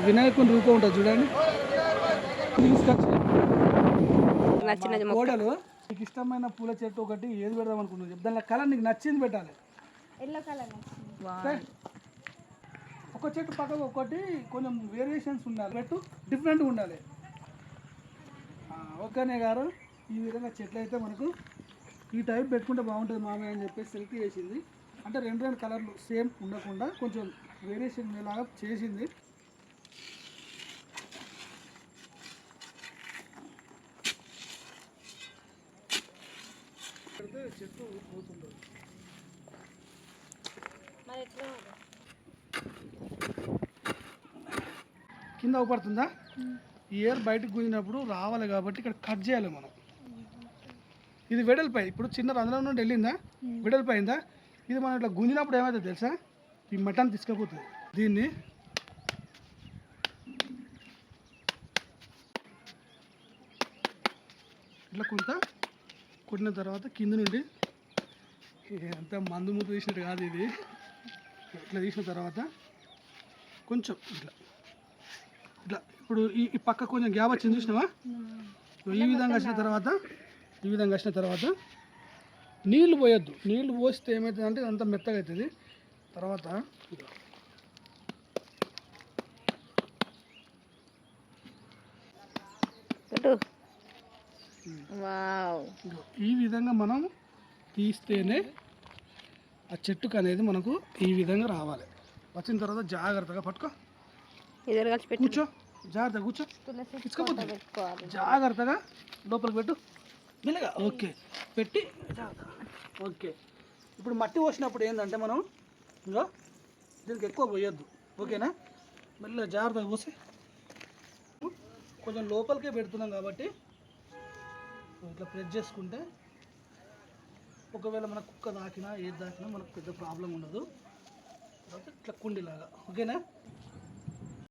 వినాయకుని రూపం ఉంటుంది చూడండి. కోడలు నీకు ఇష్టమైన పూల చెట్టు ఒకటి ఏది పెడదాం అనుకుంటున్నావు? దానిలో కలర్ నీకు నచ్చింది పెట్టాలి. ఎల్లో కలర్ ఒక చెట్టు పక్కకు ఒకటి కొంచెం వేరియేషన్స్ ఉండాలి, పెట్టు డిఫరెంట్గా ఉండాలి. ఓకేనే గారు, ఈ విధంగా చెట్లు అయితే మనకు ఈ టైప్ పెట్టుకుంటే బాగుంటుంది మామయ్య అని చెప్పేసి సెలెక్ట్ చేసింది. అంటే రెండు కలర్లు సేమ్ ఉండకుండా కొంచెం వేరియేషన్ ఉండేలాగా చేసింది. చెట్టు పోతుంది. కింద అవపడుతుందా? ఈ ఎయిర్ బయటకు గుంజినప్పుడు రావాలి కాబట్టి ఇక్కడ కట్ చేయాలి మనం. ఇది వెడల్పై ఇప్పుడు చిన్న రంధ్రం నుండి వెళ్ళిందా, వెడల్పై అయిందా, ఇది మనం ఇట్లా గుంజినప్పుడు ఏమవుతుంది తెలుసా? ఈ మటన్ తీసుకుపోతుంది. దీన్ని ఇట్లా కొంత కొట్టిన తర్వాత కింద నుండి అంత మందు ముద్దు తీసినట్టు కాదు ఇది. ఇట్లా తీసిన తర్వాత కొంచెం ఇట్లా ఇట్లా ఇప్పుడు ఈ పక్క కొంచెం గ్యాప్ వచ్చింది చూసినావా? ఈ విధంగా వచ్చిన తర్వాత నీళ్లు పోయొద్దు. నీళ్లు పోస్తే ఏమవుతుంది అంటే అంత మెత్తగా అవుతుంది. తర్వాత ఈ విధంగా మనం తీస్తేనే ఆ చెట్టుకు అనేది మనకు ఈ విధంగా రావాలి. వచ్చిన తర్వాత జాగ్రత్తగా పట్టుకో, కూర్చో, జాగ్రత్తగా కూర్చో, ఇచ్చుకోపోతుంది. జాగ్రత్తగా లోపలికి పెట్టు, మెల్లగా. ఓకే, పెట్టి ఓకే. ఇప్పుడు మట్టి పోసినప్పుడు ఏంటంటే మనం ఇంకా దీనికి ఎక్కువ పోయొద్దు. ఓకేనా? మెల్లగా జాగ్రత్తగా పోసి కొంచెం లోపలికే పెడుతున్నాం కాబట్టి ఇట్లా ప్రెస్ చేసుకుంటే ఒకవేళ మన కుక్క దాకినా ఏది దాకినా మనకు పెద్ద ప్రాబ్లం ఉండదు. తర్వాత ఇట్లా కుండీలాగా. ఓకేనా?